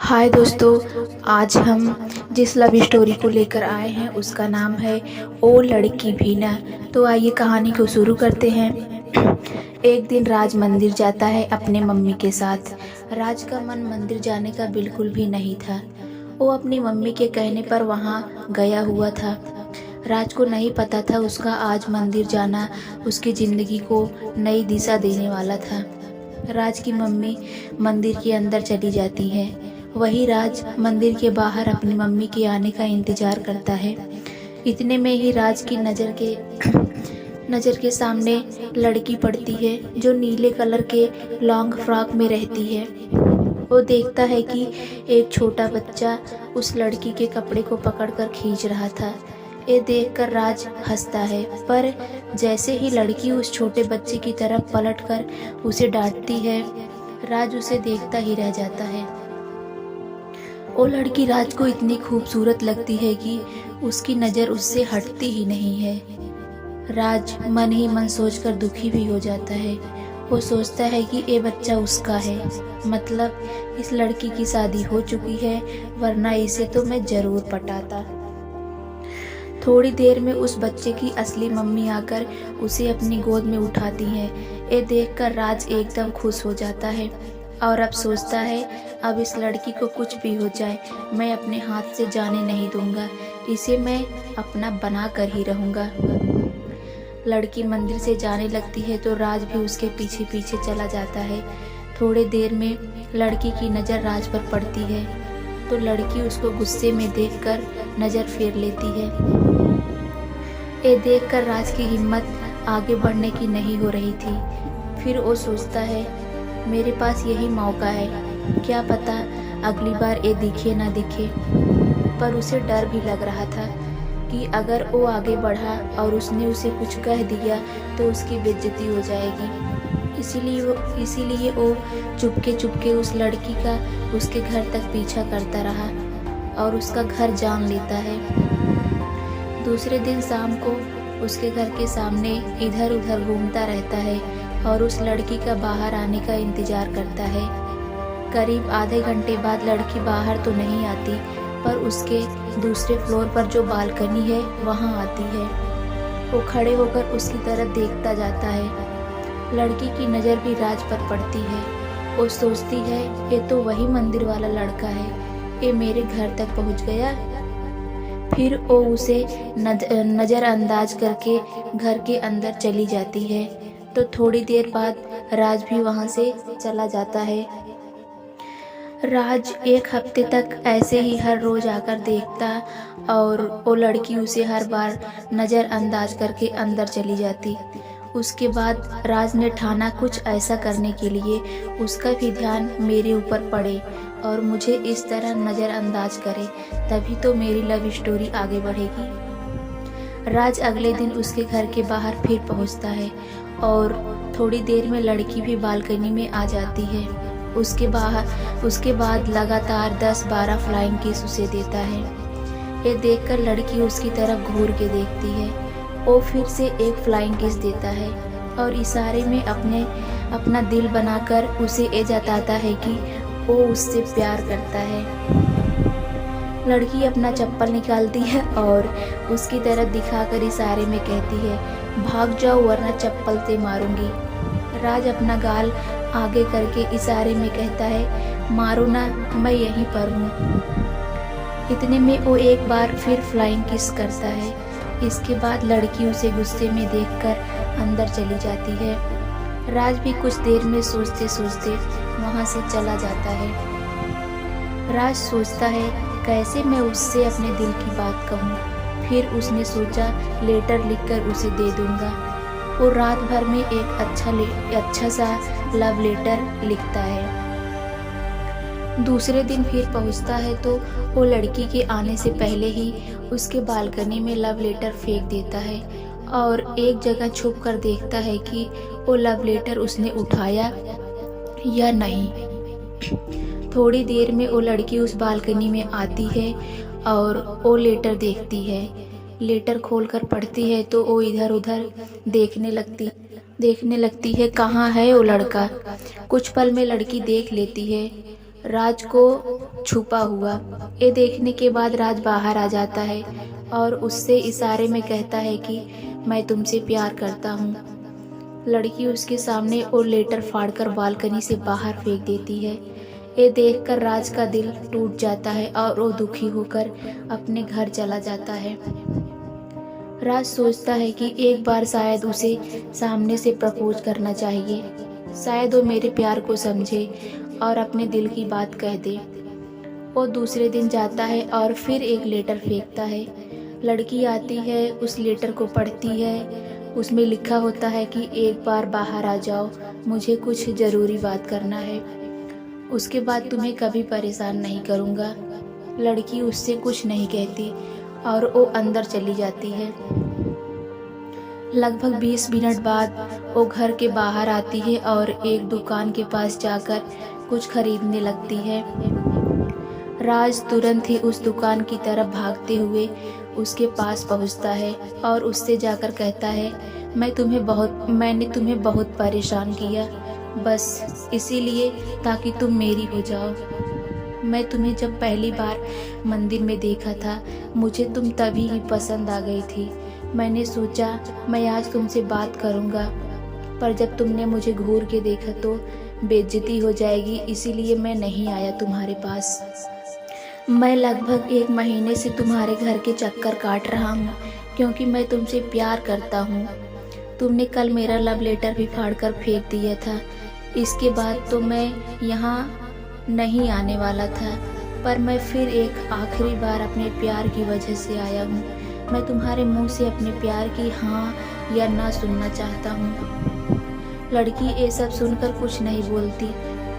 हाय दोस्तों। आज हम जिस लव स्टोरी को लेकर आए हैं उसका नाम है ओ लड़की भी ना। तो आइए कहानी को शुरू करते हैं। एक दिन राज मंदिर जाता है अपने मम्मी के साथ। राज का मन मंदिर जाने का बिल्कुल भी नहीं था। वो अपनी मम्मी के कहने पर वहाँ गया हुआ था। राज को नहीं पता था उसका आज मंदिर जाना उसकी ज़िंदगी को नई दिशा देने वाला था। राज की मम्मी मंदिर के अंदर चली जाती है। वही राज मंदिर के बाहर अपनी मम्मी के आने का इंतजार करता है। इतने में ही राज की नज़र के सामने लड़की पड़ती है जो नीले कलर के लॉन्ग फ्रॉक में रहती है। वो देखता है कि एक छोटा बच्चा उस लड़की के कपड़े को पकड़कर खींच रहा था। ये देखकर राज हंसता है, पर जैसे ही लड़की उस छोटे बच्चे की तरफ पलटकर उसे डांटती है, राज उसे देखता ही रह जाता है। वो लड़की राज को इतनी खूबसूरत लगती है कि उसकी नज़र उससे हटती ही नहीं है। राज मन ही मन सोचकर दुखी भी हो जाता है। वो सोचता है कि ये बच्चा उसका है, मतलब इस लड़की की शादी हो चुकी है, वरना इसे तो मैं ज़रूर पटाता। थोड़ी देर में उस बच्चे की असली मम्मी आकर उसे अपनी गोद में उठाती है। ये देखकर राज एकदम खुश हो जाता है और अब सोचता है अब इस लड़की को कुछ भी हो जाए, मैं अपने हाथ से जाने नहीं दूंगा, इसे मैं अपना बना कर ही रहूँगा। लड़की मंदिर से जाने लगती है तो राज भी उसके पीछे पीछे चला जाता है। थोड़ी देर में लड़की की नज़र राज पर पड़ती है तो लड़की उसको गुस्से में देखकर नज़र फेर लेती है। ये देखकर राज की हिम्मत आगे बढ़ने की नहीं हो रही थी। फिर वो सोचता है मेरे पास यही मौका है, क्या पता अगली बार ये दिखे ना दिखे। पर उसे डर भी लग रहा था कि अगर वो आगे बढ़ा और उसने उसे कुछ कह दिया तो उसकी बेइज्जती हो जाएगी। इसीलिए वो चुपके चुपके उस लड़की का उसके घर तक पीछा करता रहा और उसका घर जान लेता है। दूसरे दिन शाम को उसके घर के सामने इधर उधर घूमता रहता है और उस लड़की का बाहर आने का इंतजार करता है। करीब आधे घंटे बाद लड़की बाहर तो नहीं आती, पर उसके दूसरे फ्लोर पर जो बालकनी है वहाँ आती है। वो खड़े होकर उसकी तरफ देखता जाता है। लड़की की नज़र भी राज पर पड़ती है। वो सोचती है ये तो वही मंदिर वाला लड़का है, ये मेरे घर तक पहुँच गया। फिर वो उसे नज़रअंदाज करके घर के अंदर चली जाती है। तो थोड़ी देर बाद राज भी वहाँ से चला जाता है। राज एक हफ्ते तक ऐसे ही हर रोज़ आकर देखता और वो लड़की उसे हर बार नज़रअंदाज करके अंदर चली जाती। उसके बाद राज ने ठाना कुछ ऐसा करने के लिए उसका भी ध्यान मेरे ऊपर पड़े और मुझे इस तरह नज़रअंदाज करे, तभी तो मेरी लव स्टोरी आगे बढ़ेगी। राज अगले दिन उसके घर के बाहर फिर पहुंचता है और थोड़ी देर में लड़की भी बालकनी में आ जाती है। उसके बाद लगातार 10-12 फ्लाइंग किस उसे देता है। ये देखकर लड़की उसकी तरफ घूर के देखती है। वो फिर से एक फ्लाइंग किस देता है और इशारे में अपना दिल बनाकर उसे ये जताता है कि वो उससे प्यार करता है। लड़की अपना चप्पल निकालती है और उसकी तरफ दिखाकर इशारे में कहती है भाग जाओ वरना चप्पल से मारूंगी। राज अपना गाल आगे करके इशारे में कहता है मारो ना, मैं यहीं पर हूँ। इतने में वो एक बार फिर फ्लाइंग किस करता है। इसके बाद लड़की उसे गुस्से में देखकर अंदर चली जाती है। राज भी कुछ देर में सोचते सोचते वहाँ से चला जाता है। राज सोचता है कैसे मैं उससे अपने दिल की बात कहूँ। फिर उसने सोचा लेटर लिखकर उसे दे दूँगा। वो रात भर में एक अच्छा सा लव लेटर लिखता है। दूसरे दिन फिर पहुंचता है तो वो लड़की के आने से पहले ही उसके बालकनी में लव लेटर फेंक देता है और एक जगह छुप कर देखता है कि वो लव लेटर उसने उठाया या नहीं। थोड़ी देर में वो लड़की उस बालकनी में आती है और वो लेटर देखती है। लेटर खोलकर पढ़ती है तो वो इधर उधर देखने लगती है कहाँ है वो लड़का। कुछ पल में लड़की देख लेती है। राज को छुपा हुआ। ये देखने के बाद राज बाहर आ जाता है और उससे इशारे में कहता है कि मैं तुमसे प्यार करता हूँ। लड़की उसके सामने वो लेटर फाड़कर बालकनी से बाहर फेंक देती है। ये देखकर राज का दिल टूट जाता है और वो दुखी होकर अपने घर चला जाता है। राज सोचता है कि एक बार शायद उसे सामने से प्रपोज करना चाहिए, शायद वो मेरे प्यार को समझे और अपने दिल की बात कह दे। वो दूसरे दिन जाता है और फिर एक लेटर फेंकता है। लड़की आती है, उस लेटर को पढ़ती है। उसमें लिखा होता है कि एक बार बाहर आ जाओ, मुझे कुछ ज़रूरी बात करना है, उसके बाद तुम्हें कभी परेशान नहीं करूँगा। लड़की उससे कुछ नहीं कहती और वो अंदर चली जाती है। लगभग 20 मिनट बाद वो घर के बाहर आती है और एक दुकान के पास जाकर कुछ खरीदने लगती है। राज तुरंत ही उस दुकान की तरफ भागते हुए उसके पास पहुंचता है और उससे जाकर कहता है, मैंने तुम्हें बहुत परेशान किया, बस इसीलिए ताकि तुम मेरी हो जाओ। मैं तुम्हें जब पहली बार मंदिर में देखा था, मुझे तुम तभी ही पसंद आ गई थी। मैंने सोचा मैं आज तुमसे बात करूँगा, पर जब तुमने मुझे घूर के देखा तो बेइज्जती हो जाएगी, इसीलिए मैं नहीं आया तुम्हारे पास। मैं लगभग 1 महीने से तुम्हारे घर के चक्कर काट रहा हूँ क्योंकि मैं तुमसे प्यार करता हूँ। तुमने कल मेरा लव लेटर भी फाड़कर फेंक दिया था। इसके बाद तो मैं यहाँ नहीं आने वाला था, पर मैं फिर एक आखिरी बार अपने प्यार की वजह से आया हूँ। मैं तुम्हारे मुंह से अपने प्यार की हाँ या ना सुनना चाहता हूँ। लड़की ये सब सुनकर कुछ नहीं बोलती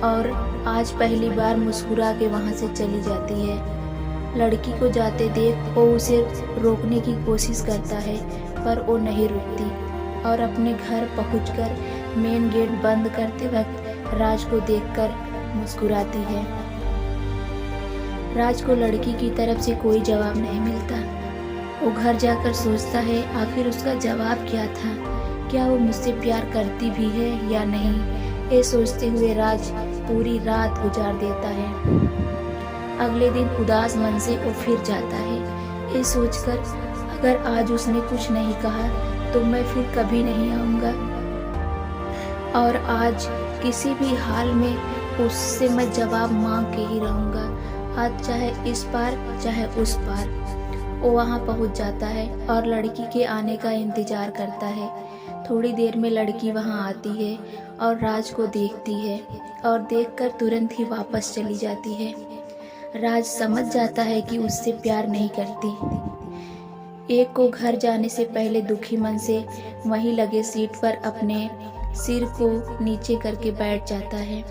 और आज पहली बार मुस्कुरा के वहाँ से चली जाती है। लड़की को जाते देख वो उसे रोकने की कोशिश करता है, पर वो नहीं रुकती और अपने घर पहुँचकर मेन गेट बंद करते वक्त राज को देखकर मुस्कुराती है। राज को लड़की की तरफ से कोई जवाब नहीं मिलता। वो घर जाकर सोचता है आखिर उसका जवाब क्या था, क्या वो मुझसे प्यार करती भी है या नहीं। ये सोचते हुए राज पूरी रात गुजार देता है। अगले दिन उदास मन से वो फिर जाता है, ये सोचकर अगर आज उसने कुछ नहीं कहा तो मैं फिर कभी नहीं आऊँगा और आज किसी भी हाल में उससे मैं जवाब मांग के ही रहूँगा, आज चाहे इस पार चाहे उस पार। वो वहाँ पहुँच जाता है और लड़की के आने का इंतज़ार करता है। थोड़ी देर में लड़की वहाँ आती है और राज को देखती है और देखकर तुरंत ही वापस चली जाती है। राज समझ जाता है कि उससे प्यार नहीं करती। एक को घर जाने से पहले दुखी मन से वहीं लगे सीट पर अपने सिर को नीचे करके बैठ जाता है।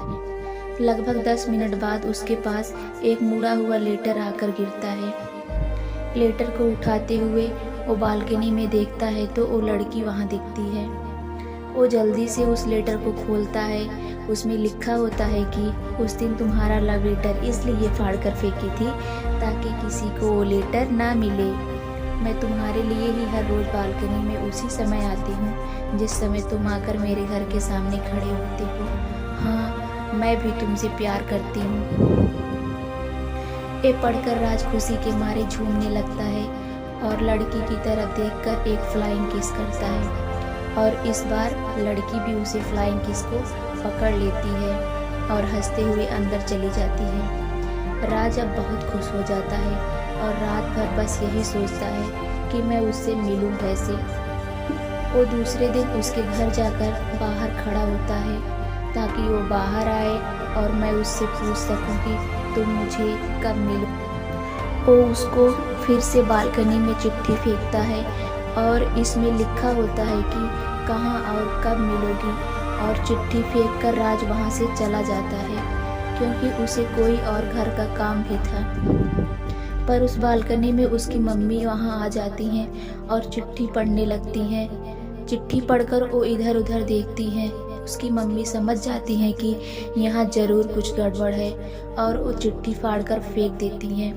लगभग 10 मिनट बाद उसके पास एक मुड़ा हुआ लेटर आकर गिरता है। लेटर को उठाते हुए वो बालकनी में देखता है तो वो लड़की वहाँ दिखती है। वो जल्दी से उस लेटर को खोलता है। उसमें लिखा होता है कि उस दिन तुम्हारा लव लेटर इसलिए फाड़ कर फेंकी थी ताकि किसी को वो लेटर ना मिले। मैं तुम्हारे लिए ही हर रोज़ बालकनी में उसी समय आती हूँ जिस समय तुम आकर मेरे घर के सामने खड़े होते हो। हाँ, मैं भी तुमसे प्यार करती हूँ। ये पढ़कर राज खुशी के मारे झूमने लगता है और लड़की की तरफ देखकर एक फ्लाइंग किस करता है और इस बार लड़की भी उसे फ्लाइंग किस को पकड़ लेती है और हंसते हुए अंदर चली जाती है। राज अब बहुत खुश हो जाता है और रात भर बस यही सोचता है कि मैं उससे मिलूं कैसे। वो दूसरे दिन उसके घर जाकर बाहर खड़ा होता है ताकि वो बाहर आए और मैं उससे पूछ सकूं कि तुम मुझे कब मिलो। वो उसको फिर से बालकनी में चिट्ठी फेंकता है और इसमें लिखा होता है कि कहाँ और कब मिलोगी, और चिट्ठी फेंककर राज वहाँ से चला जाता है क्योंकि उसे कोई और घर का काम भी था। पर उस बालकनी में उसकी मम्मी वहाँ आ जाती हैं और चिट्ठी पढ़ने लगती हैं। चिट्ठी पढ़कर वो इधर उधर देखती हैं। उसकी मम्मी समझ जाती हैं कि यहाँ ज़रूर कुछ गड़बड़ है और वो चिट्ठी फाड़कर फेंक देती हैं।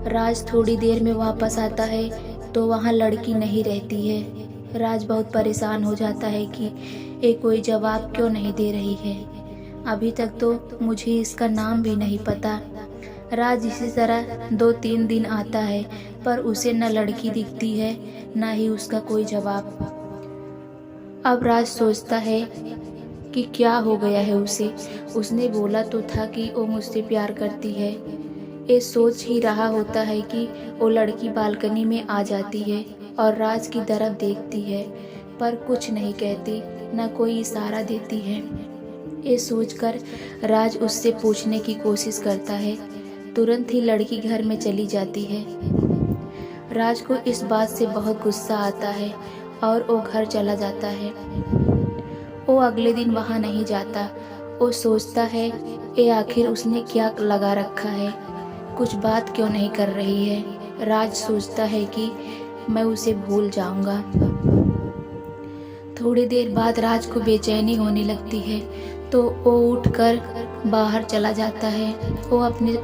राज थोड़ी देर में वापस आता है तो वहाँ लड़की नहीं रहती है। राज बहुत परेशान हो जाता है कि ये कोई जवाब क्यों नहीं दे रही है। अभी तक तो मुझे इसका नाम भी नहीं पता। राज इसी तरह 2-3 दिन आता है, पर उसे न लड़की दिखती है न ही उसका कोई जवाब। अब राज सोचता है कि क्या हो गया है उसे। उसने बोला तो था कि वो मुझसे प्यार करती है। ये सोच ही रहा होता है कि वो लड़की बालकनी में आ जाती है और राज की तरफ देखती है, पर कुछ नहीं कहती, न कोई इशारा देती है। ये सोचकर राज उससे पूछने की कोशिश करता है। तुरंत ही लड़की घर में चली जाती है। राज को इस बात से बहुत गुस्सा आता है और वो घर चला जाता है। वो अगले दिन वहाँ नहीं जाता। वो सोचता है ये आखिर उसने क्या लगा रखा है, कुछ बात क्यों नहीं कर रही है। राज सोचता है कि मैं उसे भूल जाऊंगा। थोड़ी देर बाद राज को बेचैनी होने लगती है, तो वो उठकर बाहर चला जाता है। वो अपने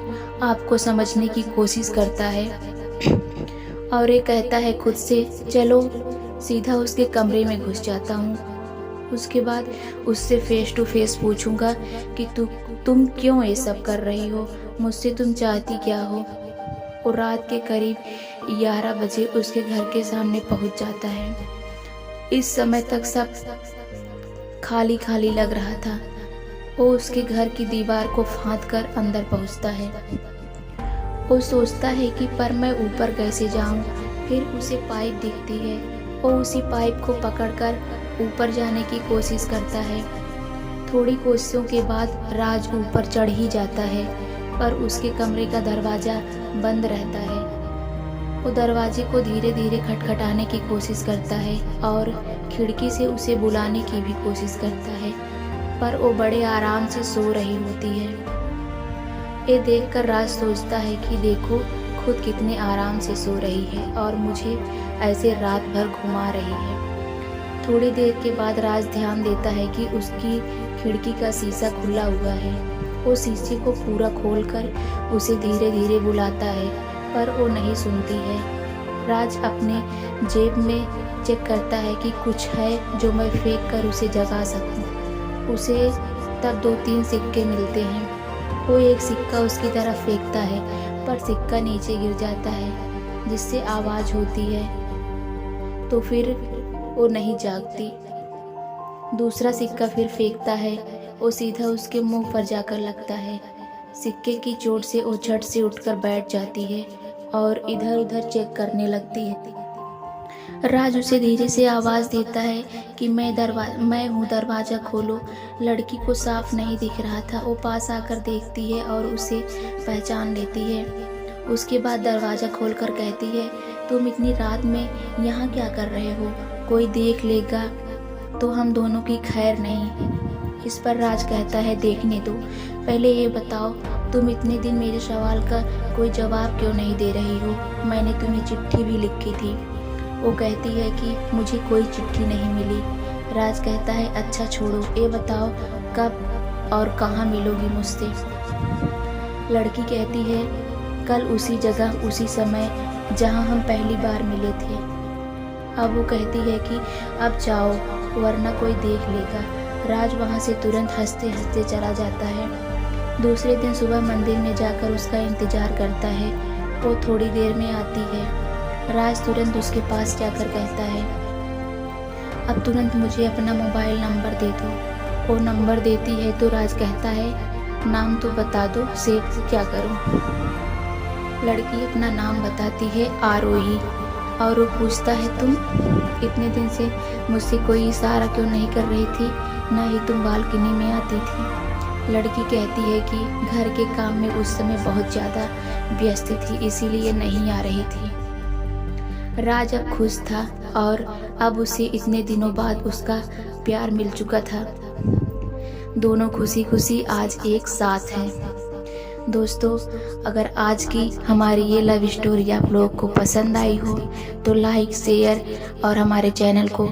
आप को समझने की कोशिश करता है और ये कहता है खुद से, चलो सीधा उसके कमरे में घुस जाता हूँ। उसके बाद उससे फेस टू फेस पूछूंगा कि तुम क्यों ये सब कर रही हो, मुझसे तुम चाहती क्या हो। और रात के करीब 11 बजे उसके घर के सामने पहुँच जाता है। इस समय तक सब खाली खाली लग रहा था। वो उसके घर की दीवार को फांदकर अंदर पहुंचता है। वो सोचता है कि पर मैं ऊपर कैसे जाऊं। फिर उसे पाइप दिखती है। वो उसी पाइप को पकड़कर ऊपर जाने की कोशिश करता है। थोड़ी कोशिशों के बाद राज ऊपर चढ़ ही जाता है, पर उसके कमरे का दरवाज़ा बंद रहता है। वो दरवाजे को धीरे धीरे खटखटाने की कोशिश करता है और खिड़की से उसे बुलाने की भी कोशिश करता है, पर वो बड़े आराम से सो रही होती है। ये देखकर राज सोचता है कि देखो खुद कितने आराम से सो रही है और मुझे ऐसे रात भर घुमा रही है। थोड़ी देर के बाद राज ध्यान देता है कि उसकी खिड़की का शीशा खुला हुआ है। वो शीशे को पूरा खोलकर उसे धीरे धीरे बुलाता है, पर वो नहीं सुनती है। राज अपने जेब में चेक करता है कि कुछ है जो मैं फेंक कर उसे जगा सकूं। उसे तब 2-3 सिक्के मिलते हैं। वो एक सिक्का उसकी तरफ फेंकता है, पर सिक्का नीचे गिर जाता है, जिससे आवाज़ होती है। तो फिर वो नहीं जागती। दूसरा सिक्का फिर फेंकता है। वो सीधा उसके मुंह पर जाकर लगता है। सिक्के की चोट से वो झट से उठकर बैठ जाती है और इधर उधर चेक करने लगती है। राज उसे धीरे से आवाज़ देता है कि मैं हूँ, दरवाज़ा खोलो। लड़की को साफ नहीं दिख रहा था। वो पास आकर देखती है और उसे पहचान लेती है। उसके बाद दरवाज़ा खोलकर कहती है, तुम इतनी रात में यहाँ क्या कर रहे हो? कोई देख लेगा तो हम दोनों की खैर नहीं। इस पर राज कहता है, देखने दो, पहले ये बताओ तुम इतने दिन मेरे सवाल का कोई जवाब क्यों नहीं दे रही हो? मैंने तुम्हें चिट्ठी भी लिखी थी। वो कहती है कि मुझे कोई चिट्ठी नहीं मिली। राज कहता है, अच्छा छोड़ो, ये बताओ कब और कहाँ मिलोगी मुझसे? लड़की कहती है, कल उसी जगह उसी समय जहाँ हम पहली बार मिले थे। अब वो कहती है कि अब जाओ वरना कोई देख लेगा। राज वहाँ से तुरंत हंसते हंसते चला जाता है। दूसरे दिन सुबह मंदिर में जाकर उसका इंतज़ार करता है। वो थोड़ी देर में आती है। राज तुरंत उसके पास जाकर कहता है, अब तुरंत मुझे अपना मोबाइल नंबर दे दो। वो नंबर देती है तो राज कहता है, नाम तो बता दो, सेव क्या करूं? लड़की अपना नाम बताती है, आरोही। और वो पूछता है, तुम इतने दिन से मुझसे कोई इशारा क्यों नहीं कर रही थी, ना ही तुम बालकनी में आती थी? लड़की कहती है कि घर के काम में उस समय बहुत ज़्यादा व्यस्त थी, इसीलिए नहीं आ रही थी। राज अब खुश था और अब उसे इतने दिनों बाद उसका प्यार मिल चुका था। दोनों खुशी खुशी आज एक साथ हैं। दोस्तों, अगर आज की हमारी ये लव स्टोरी आप लोग को पसंद आई हो तो लाइक, शेयर और हमारे चैनल को